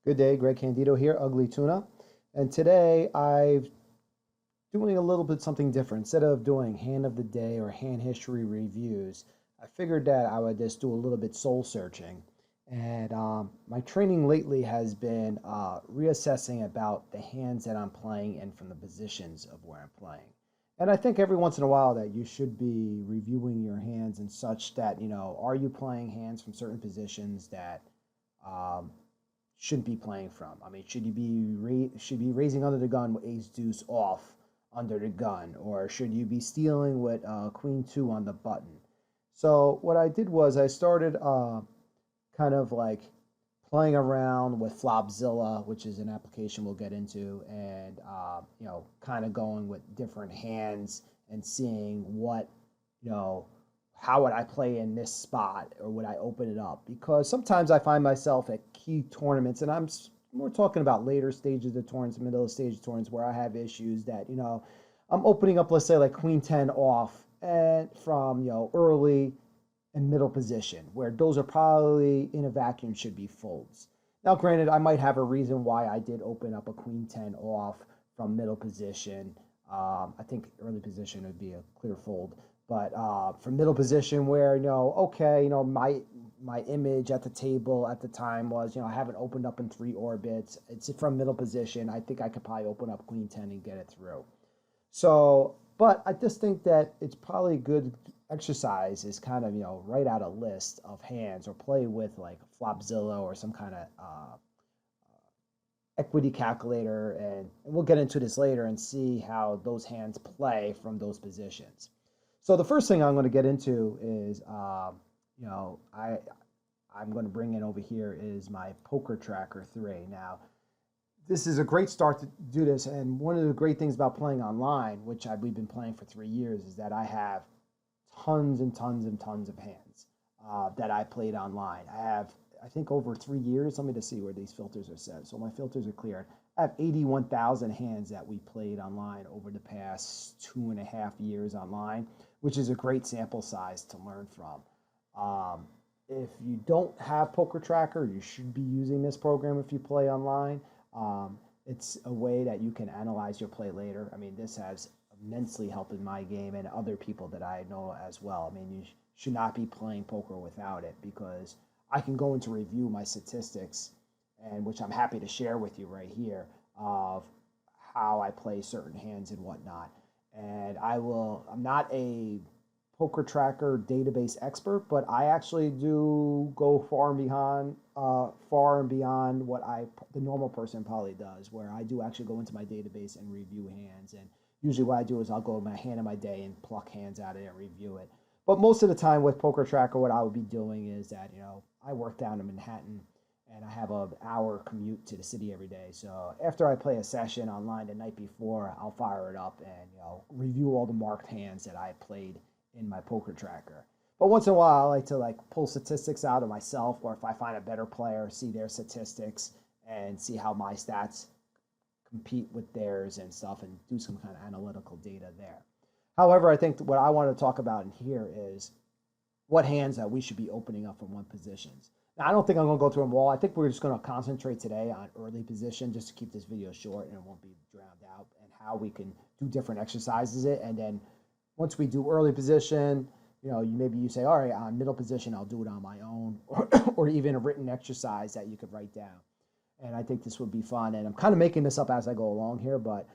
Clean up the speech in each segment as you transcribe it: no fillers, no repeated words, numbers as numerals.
Good day, Greg Candido here, Ugly Tuna. And today I'm doing a little bit something different. Instead of doing hand of the day or hand history reviews, I figured that I would just do a little bit soul searching. And my training lately has been reassessing about the hands that I'm playing and from the positions of where I'm playing. And I think every once in a while that you should be reviewing your hands and such that, are you playing hands from certain positions that um, shouldn't be playing from? I mean, should be raising under the gun with ace deuce off under the gun, or should you be stealing with queen two on the button? So what I did was I started kind of like playing around with Flopzilla, which is an application we'll get into, and kind of going with different hands and seeing what you know how would I play in this spot or would I open it up? Because sometimes I find myself at key tournaments, and more talking about later stages of tournaments, middle of stage tournaments, where I have issues that I'm opening up, let's say like queen 10 off and from early and middle position, where those are probably in a vacuum should be folds. Now, granted, I might have a reason why I did open up a queen 10 off from middle position. I think early position would be a clear fold, but from middle position where okay, my image at the table at the time was I haven't opened up in three orbits. It's from middle position. I think I could probably open up queen 10 and get it through. So, but I just think that it's probably a good exercise is kind of, write out a list of hands or play with like Flopzilla or some kind of equity calculator. And we'll get into this later and see how those hands play from those positions. So the first thing I'm going to get into is, you know, I, I'm going to bring in over here is my Poker Tracker 3. Now, this is a great start to do this. And one of the great things about playing online, which we've been playing for 3 years, is that I have tons and tons and tons of hands that I played online. I have, I think, over 3 years. Let me just see where these filters are set. So my filters are cleared. I have 81,000 hands that we played online over the past 2.5 years online, which is a great sample size to learn from. Um, if you don't have Poker Tracker, you should be using this program if you play online. It's a way that you can analyze your play later. I mean, this has immensely helped in my game and other people that I know as well. I mean, you should not be playing poker without it because I can go into review my statistics, and which I'm happy to share with you right here of how I play certain hands and whatnot. And I'm not a Poker Tracker database expert, but I actually do go far and beyond what the normal person probably does, where I do actually go into my database and review hands. And usually what I do is I'll go to my hand of my day and pluck hands out of it and review it. But most of the time with Poker Tracker, what I would be doing is that, I work down in Manhattan and I have an hour commute to the city every day. So after I play a session online the night before, I'll fire it up and, review all the marked hands that I played in my Poker Tracker. But once in a while, I like to pull statistics out of myself, or if I find a better player, see their statistics and see how my stats compete with theirs and stuff, and do some kind of analytical data there. However, I think what I want to talk about in here is what hands that we should be opening up from what positions. Now, I don't think I'm going to go through them all. I think we're just going to concentrate today on early position just to keep this video short and it won't be drowned out, and how we can do different exercises it. And then once we do early position, maybe you say, all right, on middle position, I'll do it on my own, or even a written exercise that you could write down. And I think this would be fun. And I'm kind of making this up as I go along here, but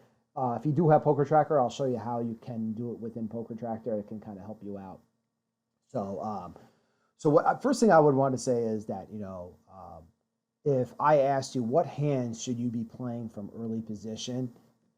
if you do have Poker Tracker, I'll show you how you can do it within Poker Tracker. It can kind of help you out. So what first thing I would want to say is that if I asked you what hands should you be playing from early position,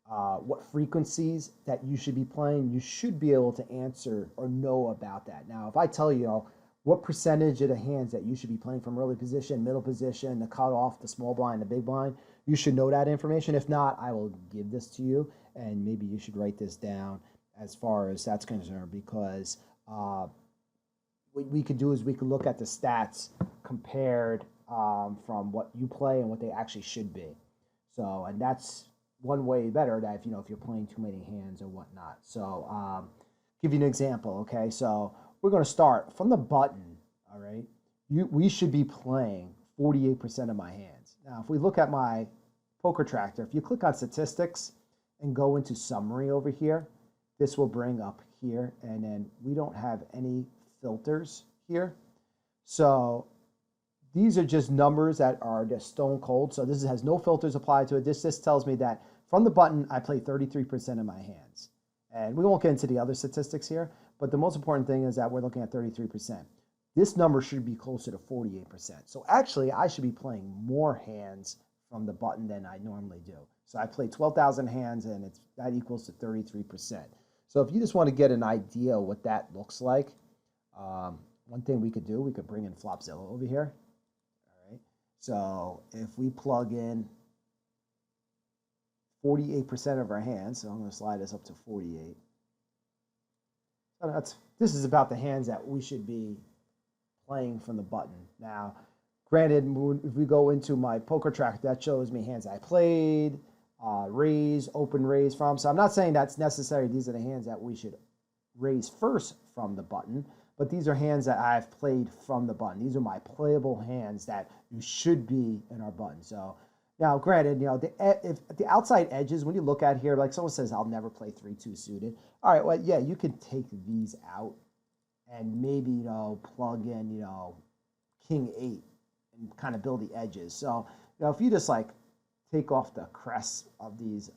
what frequencies that you should be playing, you should be able to answer or know about that. Now, if I tell you what percentage of the hands that you should be playing from early position, middle position, the cutoff, the small blind, the big blind, you should know that information. If not, I will give this to you, and maybe you should write this down as far as that's concerned, because what we could do is we could look at the stats compared from what you play and what they actually should be. So, and that's one way better that if you're playing too many hands or whatnot. So, give you an example. Okay, so we're going to start from the button. All right, we should be playing 48% of my hands. Now, if we look at my Poker Tractor, if you click on statistics and go into summary over here, this will bring up here, and then we don't have any filters here. So these are just numbers that are just stone cold. So this has no filters applied to it. This just tells me that from the button, I play 33% of my hands. And we won't get into the other statistics here, but the most important thing is that we're looking at 33%. This number should be closer to 48%. So actually, I should be playing more hands from the button than I normally do. So I play 12,000 hands, and that equals to 33%. So if you just want to get an idea of what that looks like, one thing we could do, we could bring in Flopzilla over here. All right. So if we plug in 48% of our hands, so I'm going to slide this up to 48. So this is about the hands that we should be playing from the button. Now, granted, if we go into my Poker Tracker, that shows me hands I played, raise, open raise from. So I'm not saying that's necessary. These are the hands that we should raise first from the button, but these are hands that I've played from the button. These are my playable hands that you should be in our button. So now, granted, if the outside edges, when you look at here, like someone says, I'll never play 3-2 suited. All right, well, yeah, you can take these out and maybe, plug in, King 8 and kind of build the edges. So, if you just like take off the crests of these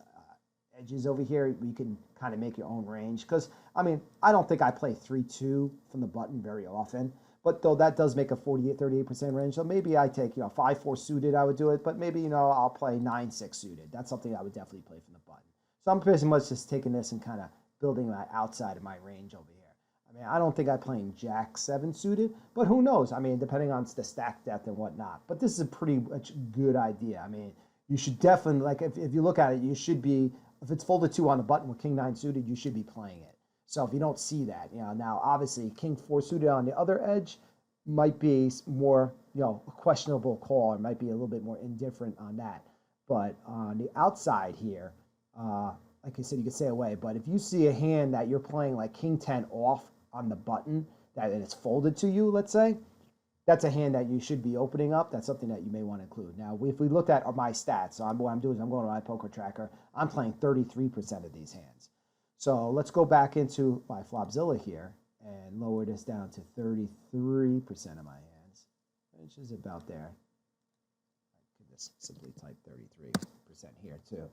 edges over here, you can kind of make your own range. Because, I mean, I don't think I play 3-2 from the button very often. But though that does make a 38% range. So maybe I take, 5-4 suited, I would do it. But maybe, I'll play 9-6 suited. That's something I would definitely play from the button. So I'm pretty much just taking this and kind of building my outside of my range over here. I mean, I don't think I'm playing Jack 7 suited, but who knows? I mean, depending on the stack depth and whatnot. But this is a pretty much good idea. I mean, you should definitely, like, if you look at it, you should be, if it's folded 2 on the button with King 9 suited, you should be playing it. So if you don't see that, now obviously King 4 suited on the other edge might be more, a questionable call. It might be a little bit more indifferent on that. But on the outside here, like I said, you can stay away. But if you see a hand that you're playing like King 10 off on the button, and it's folded to you, let's say, that's a hand that you should be opening up. That's something that you may want to include. Now, if we looked at my stats, so what I'm doing is I'm going to my Poker Tracker. I'm playing 33% of these hands. So let's go back into my Flopzilla here and lower this down to 33% of my hands, which is about there. I could just simply type 33% here too.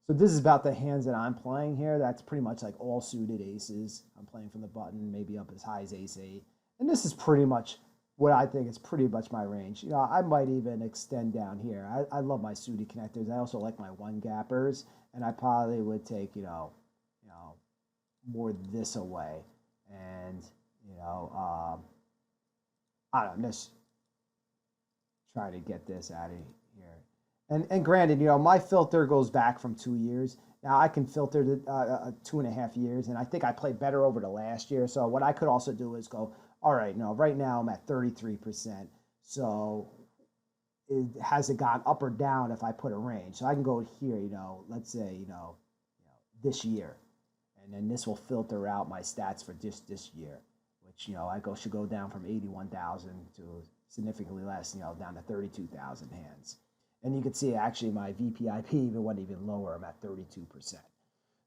So this is about the hands that I'm playing here. That's pretty much like all suited aces. I'm playing from the button, maybe up as high as ace 8. And this is pretty much what I think is pretty much my range. I might even extend down here. I love my suited connectors. I also like my one gappers, and I probably would take, more this away. And, I don't know, just try to get this out of here. And granted, my filter goes back from 2 years. Now I can filter the 2.5 years, and I think I played better over the last year. So what I could also do is go, all right, right now I'm at 33%. So has it gone up or down if I put a range? So I can go here, let's say, this year. And then this will filter out my stats for just this year, which, should go down from 81,000 to significantly less, down to 32,000 hands. And you can see actually my VPIP even went even lower. I'm at 32%.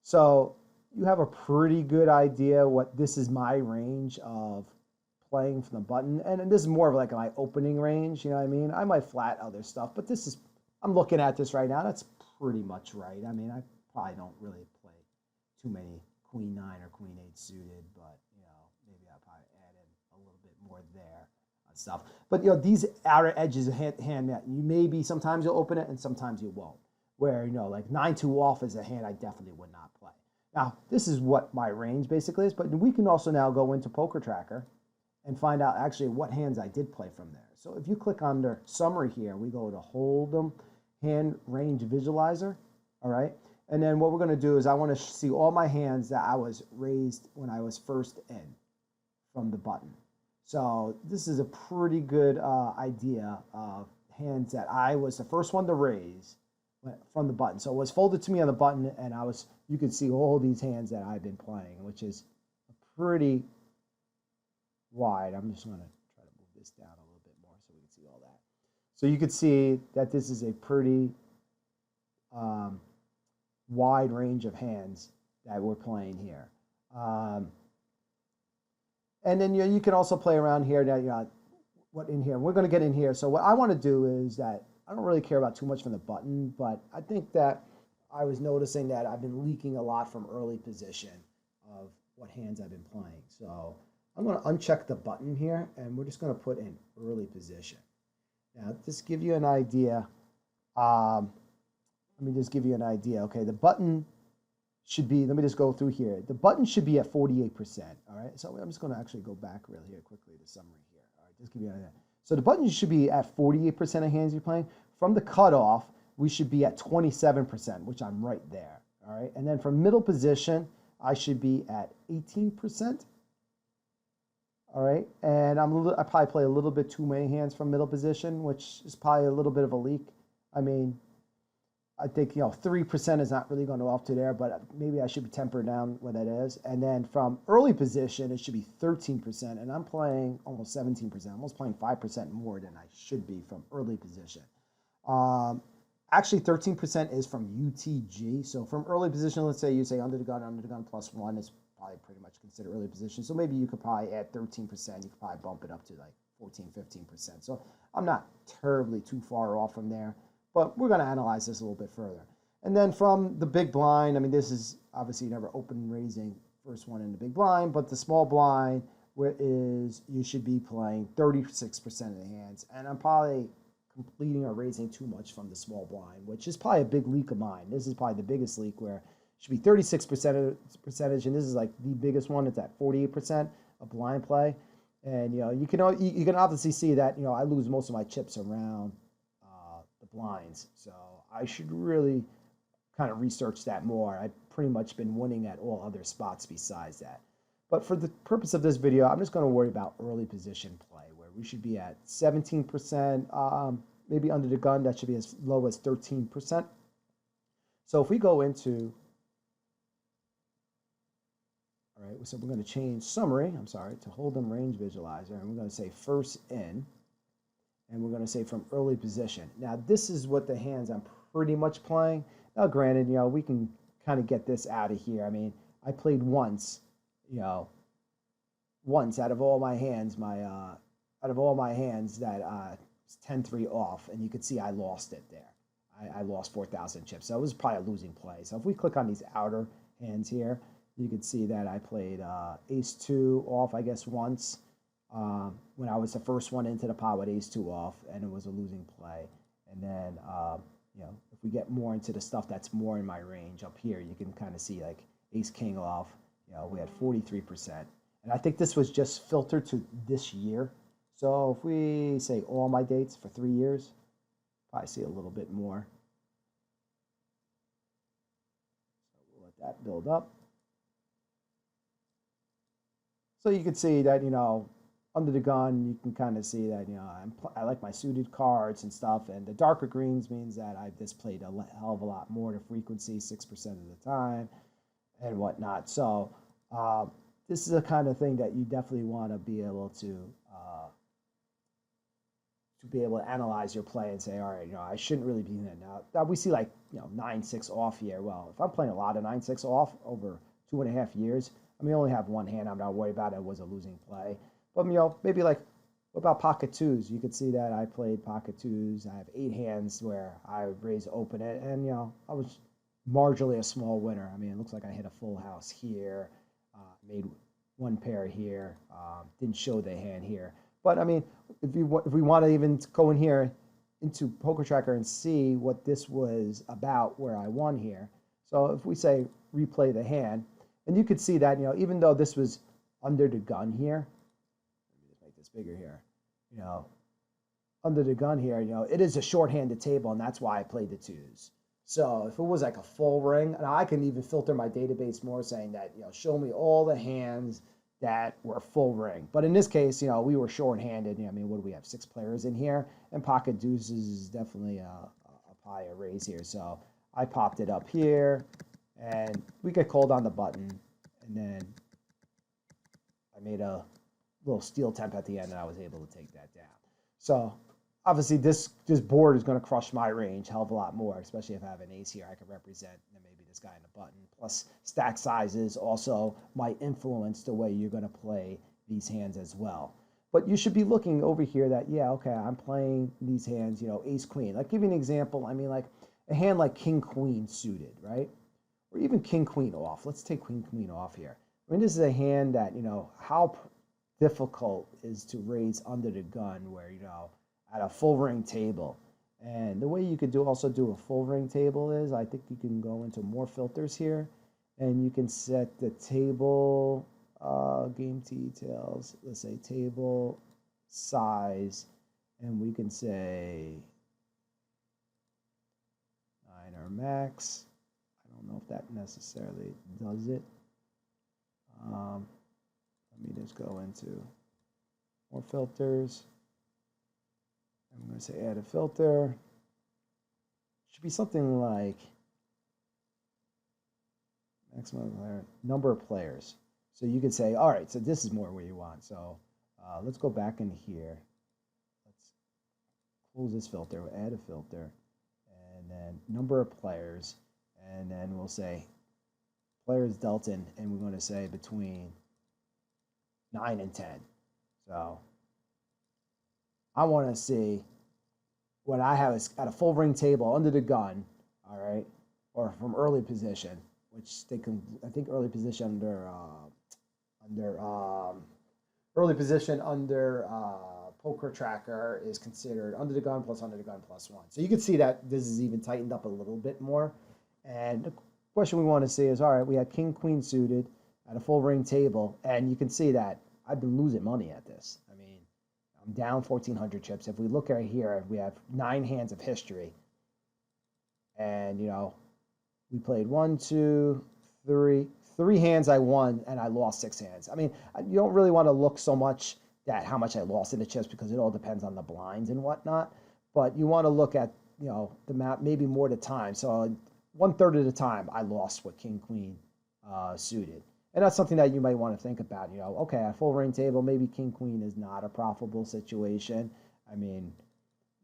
So you have a pretty good idea what this is my range of playing from the button. And this is more of like my opening range, you know what I mean? I might flat other stuff, but this is, I'm looking at this right now. That's pretty much right. I mean, I probably don't really play too many Queen 9 or Queen 8 suited, but, maybe I'll probably add in a little bit more there on stuff. But, these outer edges of hand that you maybe sometimes you'll open it and sometimes you won't. Where, like 9-2 off is a hand I definitely would not play. Now, this is what my range basically is, but we can also now go into Poker Tracker and find out actually what hands I did play from there. So if you click under summary here, we go to Hold'em hand range visualizer, all right? And then what we're going to do is I want to see all my hands that I was raised when I was first in from the button. So this is a pretty good idea of hands that I was the first one to raise from the button. So it was folded to me on the button, and you can see all these hands that I've been playing, which is pretty wide. I'm just going to try to move this down a little bit more so we can see all that. So you could see that this is a pretty um, wide range of hands that we're playing here. Um, and then you can also play around here. Now, what in here? We're going to get in here. So what I want to do is that I don't really care about too much from the button, but I think that I was noticing that I've been leaking a lot from early position of what hands I've been playing. So I'm going to uncheck the button here, and we're just going to put in early position. Now, just give you an idea. Let me just give you an idea. Okay, the button should be, let me just go through here. The button should be at 48%. All right, so I'm just going to actually go back real here quickly to summary here. All right, just give you an idea. So the button should be at 48% of hands you're playing. From the cutoff, we should be at 27%, which I'm right there. All right, and then from middle position, I should be at 18%. All right, and I probably play a little bit too many hands from middle position, which is probably a little bit of a leak. I mean, I think 3% is not really going to off to there, but maybe I should be tempered down what that is. And then from early position, it should be 13%, and I'm playing almost 17%, almost playing 5% more than I should be from early position. Actually, 13% is from UTG. So from early position, let's say you say under the gun +1 is probably pretty much considered early position. So maybe you could probably add 13%. You could probably bump it up to like 14, 15%. So I'm not terribly too far off from there, but we're going to analyze this a little bit further. And then from the big blind, I mean, this is obviously never open raising first one in the big blind, but the small blind where is you should be playing 36% of the hands. And I'm probably completing or raising too much from the small blind, which is probably a big leak of mine. This is probably the biggest leak where it should be 36% percentage, and this is like the biggest one. It's at 48% of blind play. And you can obviously see that I lose most of my chips around the blinds, so I should really kind of research that more. I've pretty much been winning at all other spots besides that. But for the purpose of this video, I'm just going to worry about early position play, where we should be at 17%, maybe under the gun, that should be as low as 13%. So if we go into, all right, so we're going to change summary, to Hold'em range visualizer, and we're going to say first in, and we're going to say from early position. Now, this is what the hands I'm pretty much playing. Now, granted, we can kind of get this out of here. I mean, I played once, once out of all my hands, that 10-3 off, and you could see I lost it there. I lost 4,000 chips, so it was probably a losing play. So if we click on these outer hands here, you can see that I played ace-2 off, I guess, once when I was the first one into the pot with ace-2 off, and it was a losing play. And then, if we get more into the stuff that's more in my range up here, you can kind of see like ace-king off, we had 43%. And I think this was just filtered to this year. So if we say all my dates for 3 years, probably see a little bit more. So we'll let that build up. So you can see that, under the gun, you can kind of see that, I like my suited cards and stuff. And the darker greens means that I've just played a hell of a lot more to frequency, 6% of the time and whatnot. So this is the kind of thing that you definitely want to be able to analyze your play and say, all right, I shouldn't really be in it now. We see like 9-6 off here. Well, if I'm playing a lot of 9-6 off over 2.5 years, I only have one hand I'm not worried about. It was a losing play, but maybe like what about pocket twos? You could see that I played pocket twos. I have 8 hands where I raise open it, and I was marginally a small winner. It looks like I hit a full house here, made one pair here, didn't show the hand here. But if we want to even go in here into Poker Tracker and see what this was about, where I won here. So if we say replay the hand, and you could see that even though this was under the gun here, let me just make this bigger here. Under the gun here, it is a short-handed table, and that's why I played the twos. So if it was like a full ring, and I can even filter my database more, saying that show me all the hands that were full ring. But in this case, we were short-handed. What do we have? 6 players in here, and pocket deuces is definitely a higher raise here. So I popped it up here, and we get called on the button, and then I made a little steal temp at the end, and I was able to take that down. So obviously this board is going to crush my range hell of a lot more, especially if I have an ace here I can represent, and then maybe this guy in the button. Plus stack sizes also might influence the way you're going to play these hands as well. But you should be looking over here that, yeah, okay, I'm playing these hands, ace queen. Like, give you an example. I mean, like a hand like king queen suited, right? Or even king queen off. Let's take king queen off here. I mean, this is a hand that, how difficult is to raise under the gun where, at a full ring table. And the way you could also do a full ring table is, I think you can go into more filters here, and you can set the table, game details, let's say table size, and we can say 9 or max. I don't know if that necessarily does it. Let me just go into more filters. I'm going to say add a filter. Should be something like maximum number of players. So you could say, all right, so this is more where you want. So let's go back in here. Let's close this filter, add a filter, and then number of players. And then we'll say players dealt in, and we're going to say between 9 and 10. So I want to see what I have is at a full ring table under the gun, all right, or from early position, which they can, I think early position under early position under poker tracker is considered under the gun plus under the gun plus 1. So you can see that this is even tightened up a little bit more. And the question we want to see is, all right, we have king queen suited at a full ring table, and you can see that I've been losing money at this. I mean, I'm down 1,400 chips. If we look right here, we have 9 hands of history. And, we played 1, 2, 3 hands I won, and I lost 6 hands. I mean, you don't really want to look so much at how much I lost in the chips because it all depends on the blinds and whatnot. But you want to look at, the map maybe more the time. So 1/3 of the time I lost with king queen suited. And that's something that you might want to think about. Okay, at full ring table, maybe king queen is not a profitable situation. I mean,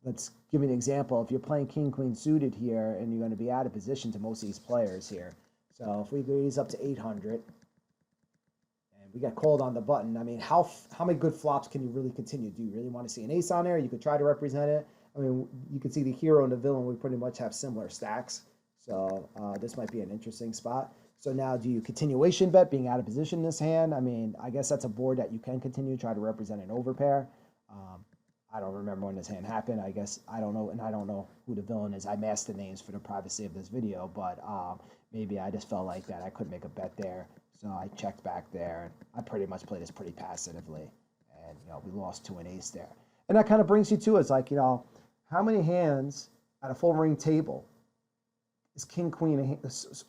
let's give you an example. If you're playing king queen suited here, and you're going to be out of position to most of these players here. So if we raise up to 800, and we get called on the button, I mean, how many good flops can you really continue? Do you really want to see an ace on there? You could try to represent it. I mean, you can see the hero and the villain, we pretty much have similar stacks. So this might be an interesting spot. So now, do you continuation bet being out of position in this hand? I mean, I guess that's a board that you can continue, try to represent an overpair. I don't remember when this hand happened. I guess I don't know, and I don't know who the villain is. I masked the names for the privacy of this video, but maybe I just felt like that I couldn't make a bet there, so I checked back there. I pretty much played this pretty passively, and we lost to an ace there. And that kind of brings you to it's like how many hands at a full ring table is king queen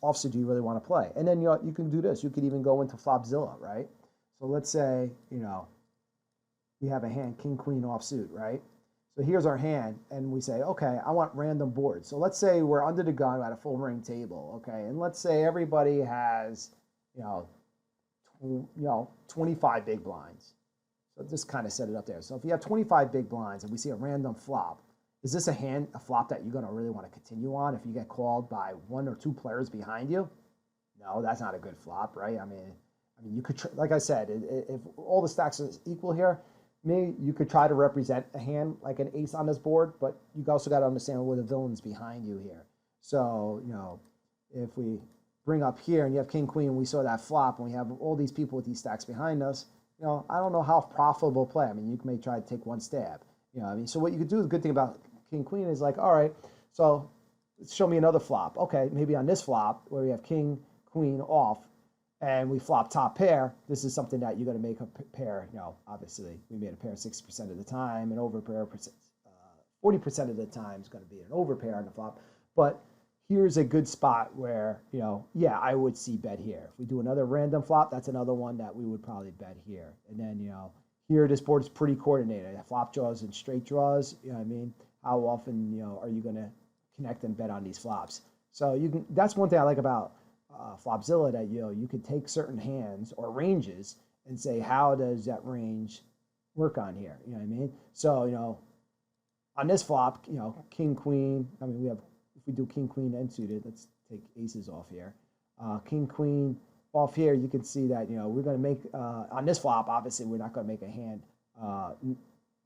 offsuit do you really want to play? And then you can do this. You could even go into Flopzilla, right? So let's say we have a hand king queen offsuit, right? So here's our hand, and we say, okay, I want random boards. So let's say we're under the gun at a full ring table, okay? And let's say everybody has 25 big blinds. So just kind of set it up there. So if you have 25 big blinds and we see a random flop, is this a flop that you're going to really want to continue on if you get called by 1 or 2 players behind you? No, that's not a good flop, right? I mean, you could, like I said, if all the stacks are equal here, maybe you could try to represent a hand like an ace on this board, but you also got to understand where the villain's behind you here. So, if we bring up here and you have king queen and we saw that flop and we have all these people with these stacks behind us, I don't know how profitable play. I mean, you may try to take one stab. So what you could do, the good thing about king queen is like, all right, so show me another flop. Okay, maybe on this flop where we have king queen off and we flop top pair, this is something that you're going to make a pair. Obviously we made a pair 60% of the time, and over pair 40% of the time is going to be an over pair on the flop. But here's a good spot where yeah, I would see bet here. If we do another random flop, that's another one that we would probably bet here. And then here this board is pretty coordinated. Flop draws and straight draws. What I mean, how often are you going to connect and bet on these flops? So you can. That's one thing I like about Flopzilla, that you can take certain hands or ranges and say, how does that range work on here? You know what I mean? So on this flop, you know, king, queen. I mean, we have, if we do king, queen, and suited, let's take aces off here. King, queen off here, you can see that, you know, we're going to make, on this flop, obviously, we're not going to make a hand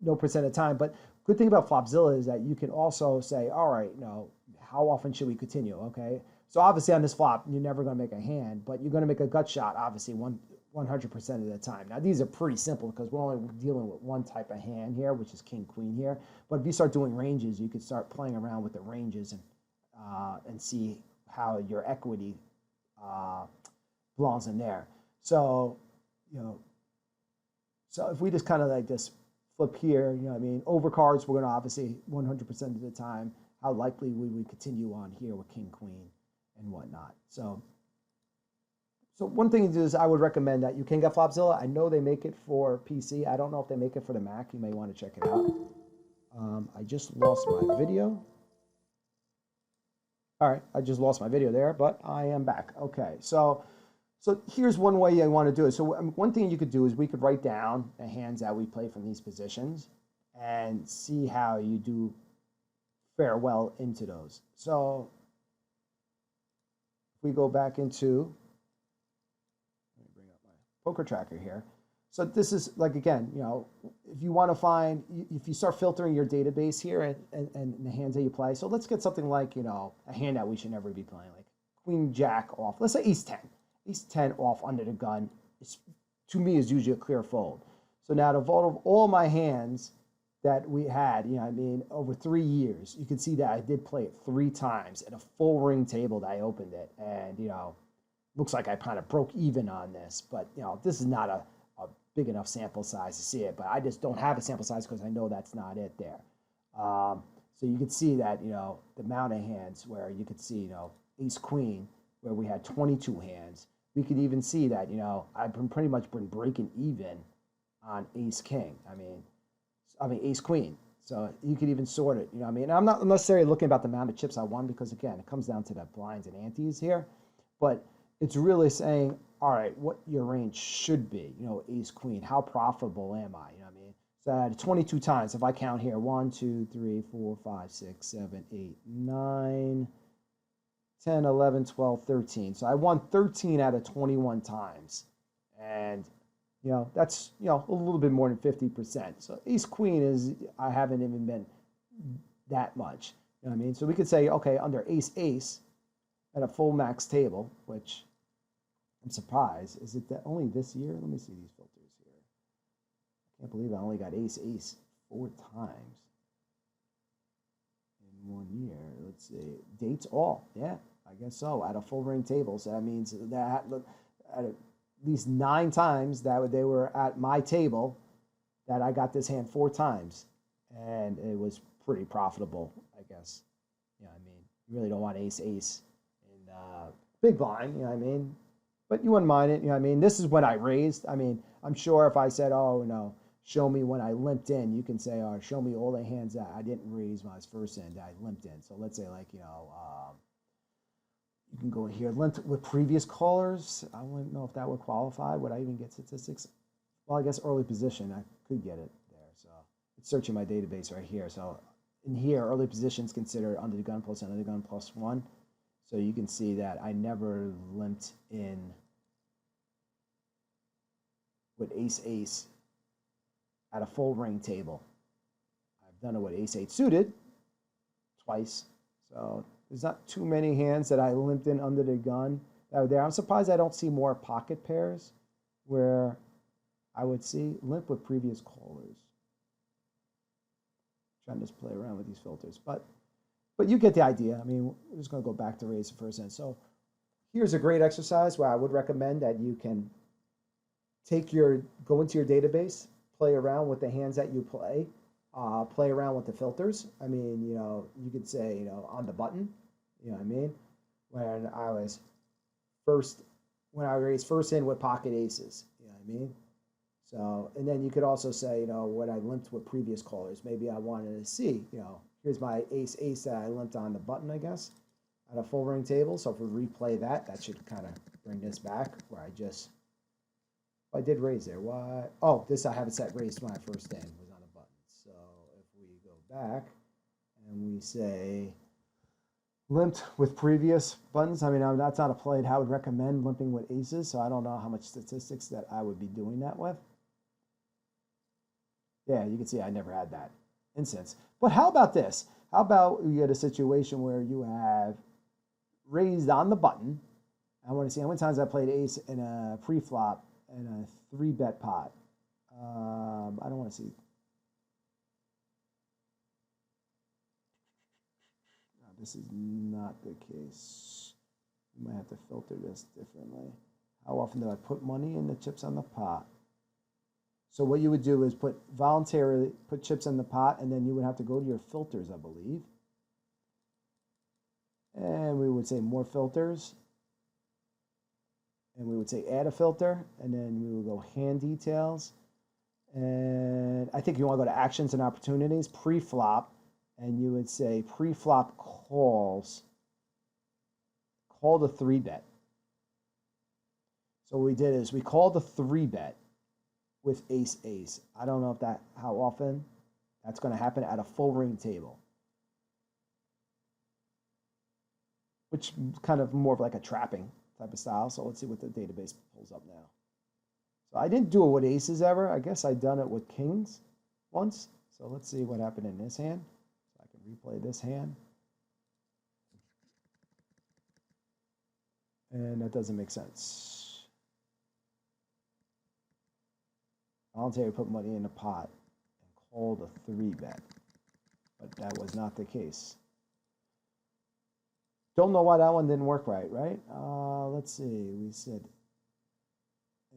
no percent of the time. But good thing about Flopzilla is that you can also say, all right, you know, how often should we continue? Okay. So obviously on this flop, you're never going to make a hand, but you're going to make a gut shot, obviously, 100% of the time. Now, these are pretty simple because we're only dealing with one type of hand here, which is king, queen here. But if you start doing ranges, you can start playing around with the ranges and see how your equity belongs in there. So, you know, so if we just kind of like this flip here, you know what I mean, overcards, we're going to obviously 100% of the time, how likely we would continue on here with king, queen, and whatnot. So one thing to do is I would recommend that you can get Flopzilla. I know they make it for PC. I don't know if they make it for the Mac. You may want to check it out. I just lost my video. All right, I just lost my video there, but I am back. Okay, so here's one way I want to do it. So one thing you could do is we could write down the hands that we play from these positions and see how you do fare well into those. So if we go back into, let me bring up my poker tracker here. So this is like, again, you know, if you want to find, if you start filtering your database here and the hands that you play. So let's get something like, you know, a hand that we should never be playing, like queen, jack off. Let's say ace 10. Ace 10 off under the gun, is, to me, is usually a clear fold. So now to vote of all my hands that we had, you know what I mean, over 3 years, you can see that I did play it 3 times at a full ring table that I opened it. And, you know, looks like I kind of broke even on this. But, you know, this is not a big enough sample size to see it. But I just don't have a sample size because I know that's not it there. So you can see that, you know, the amount of hands where you could see, you know, ace queen, where we had 22 hands. We could even see that, you know, I've been pretty much been breaking even on ace king. I mean ace queen. So you could even sort it, you know what I mean? I'm not necessarily looking about the amount of chips I won because, again, it comes down to the blinds and antes here. But it's really saying, all right, what your range should be, you know, ace queen. How profitable am I? You know what I mean? So I had 22 times. If I count here, 1, 2, 3, 4, 5, 6, 7, 8, 9, 10, 11, 12, 13. So I won 13 out of 21 times. And, you know, that's, you know, a little bit more than 50%. So ace queen is, I haven't even been that much. You know what I mean? So we could say, okay, under ace ace at a full max table, which I'm surprised. Is it that only this year? Let me see these filters here. I can't believe I only got ace ace 4 times in 1 year. Let's see. Dates all. Yeah, I guess so. At a full ring table. So that means that at least 9 times that they were at my table that I got this hand 4 times. And it was pretty profitable, I guess. You know what I mean? You really don't want ace ace in big blind, you know what I mean? But you wouldn't mind it, you know what I mean? This is when I raised. I mean, I'm sure if I said, oh, no, show me when I limped in, you can say, oh, show me all the hands that I didn't raise when I was first in, that I limped in. So let's say, like, you know, you can go here, limped with previous callers. I wouldn't know if that would qualify. Would I even get statistics? Well, I guess early position, I could get it there. So it's searching my database right here. So in here, early positions considered under the gun plus under the gun plus 1. So you can see that I never limped in with ace ace at a full ring table. I've done it with ace 8 suited twice. So there's not too many hands that I limped in under the gun that were there. I'm surprised I don't see more pocket pairs where I would see limp with previous callers. Trying to just play around with these filters. But you get the idea. I mean, we're just going to go back to raise the first hand. So here's a great exercise where I would recommend that you can go into your database, play around with the hands that you play, play around with the filters. I mean, you know, you could say, you know, on the button, you know what I mean? When I raised first in with pocket aces, you know what I mean? So, and then you could also say, you know, what I limped with previous callers. Maybe I wanted to see, you know, here's my ace ace that I limped on the button, I guess, at a full ring table. So if we replay that, that should kind of bring this back where I did raise there. Why? Oh, this I have it set raised when I first in was on a button. So if we go back, and we say limped with previous buttons. I mean, that's not a play that I would recommend limping with aces, so I don't know how much statistics that I would be doing that with. Yeah, you can see I never had that instance. But how about this? How about you get a situation where you have raised on the button. I want to see how many times I played ace in a pre-flop in a 3-bet pot. I don't want to see. No, this is not the case. You might have to filter this differently. How often do I put money in the chips on the pot? So what you would do is voluntarily put chips in the pot, and then you would have to go to your filters, I believe. And we would say more filters. And we would say add a filter, and then we would go hand details. And I think you want to go to actions and opportunities, pre-flop, and you would say pre-flop calls. Call the 3-bet. So what we did is we called the 3-bet with ace-ace. I don't know if how often that's going to happen at a full ring table, which is kind of more of like a trapping type of style. So let's see what the database pulls up now. So I didn't do it with aces ever. I guess I'd done it with kings once. So let's see what happened in this hand. So I can replay this hand. And that doesn't make sense. Voluntary put money in the pot and called a 3-bet. But that was not the case. Don't know why that one didn't work right? Let's see. We said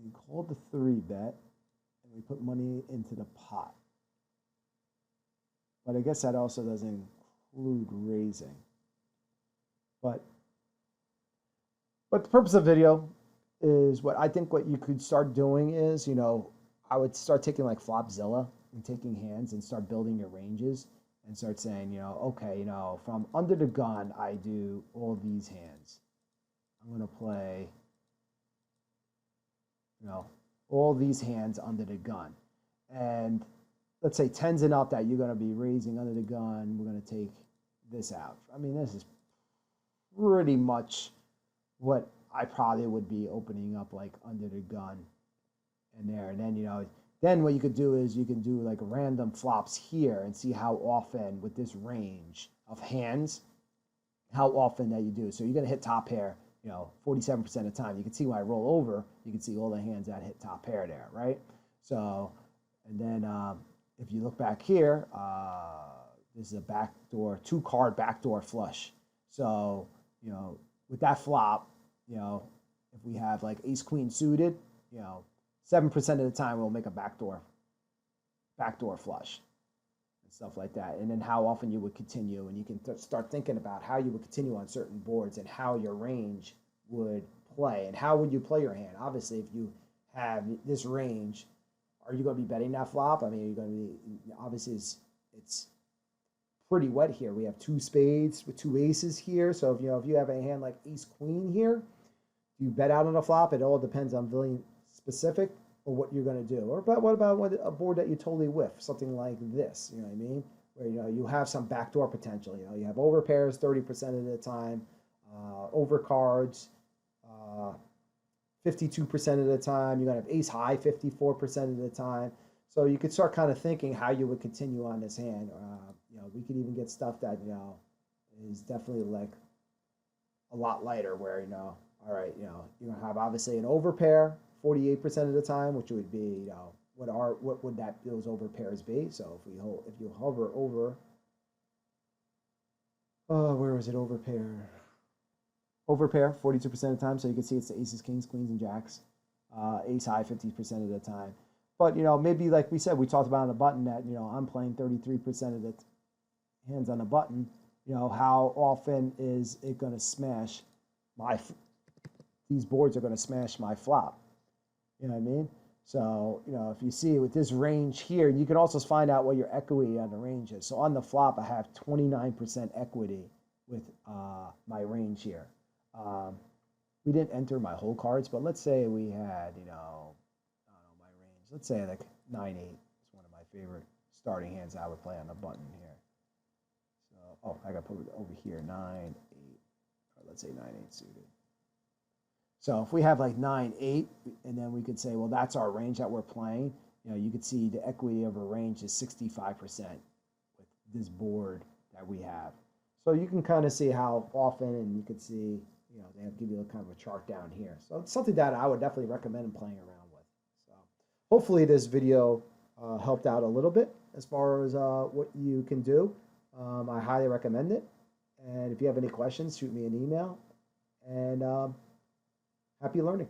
we called the 3-bet and we put money into the pot. But I guess that also doesn't include raising. But the purpose of the video is what you could start doing is, I would start taking like Flopzilla and taking hands and start building your ranges. And start saying, okay, from under the gun, I do all these hands. I'm going to play, all these hands under the gun. And let's say 10's and up that you're going to be raising under the gun. We're going to take this out. I mean, this is pretty much what I probably would be opening up like under the gun in there. And then, then what you could do is you can do like random flops here and see how often with this range of hands, how often that you do. So you're going to hit top pair, 47% of the time. You can see when I roll over, you can see all the hands that hit top pair there, right? So, and then if you look back here, this is a backdoor, 2-card backdoor flush. So, with that flop, if we have like ace queen suited, 7% of the time we'll make a backdoor flush and stuff like that. And then how often you would continue, and you can start thinking about how you would continue on certain boards and how your range would play and how would you play your hand. Obviously, if you have this range, are you going to be betting that flop? I mean, you're going to be, obviously it's pretty wet here. We have 2 spades with 2 aces here. So if you have a hand like ace queen here, do you bet out on a flop? It all depends on really specific or what you're going to do. Or what about a board that you totally whiff, something like this, you know what I mean? Where you have some backdoor potential. You have over pairs 30% of the time, over cards 52% of the time. You're going to have ace high 54% of the time. So you could start kind of thinking how you would continue on this hand. We could even get stuff that is definitely like a lot lighter, where all right, you're gonna have obviously an overpair 48% of the time, which would be what would those overpairs be? So if you hover over, where was it, overpair 42% of the time. So you can see it's the aces, kings, queens, and jacks. Ace high 50% of the time. But maybe like we said, we talked about on the button that I'm playing 33% of the hands on the button. How often is it going to smash these boards are going to smash my flop? You know what I mean? So, if you see with this range here, you can also find out what your equity on the range is. So on the flop, I have 29% equity with my range here. We didn't enter my whole cards, but let's say we had, I don't know, my range. Let's say like 9-8 is one of my favorite starting hands I would play on the button here. So oh, I got to put it over here, 9, 8, or let's say 9, 8 suited. So if we have like 9, 8, and then we could say, well, that's our range that we're playing. You know, you could see the equity of a range is 65% with this board that we have. So you can kind of see how often, and you can see, you know, they give you a kind of a chart down here. So it's something that I would definitely recommend playing around with. So hopefully this video helped out a little bit as far as what you can do. I highly recommend it. And if you have any questions, shoot me an email. And happy learning.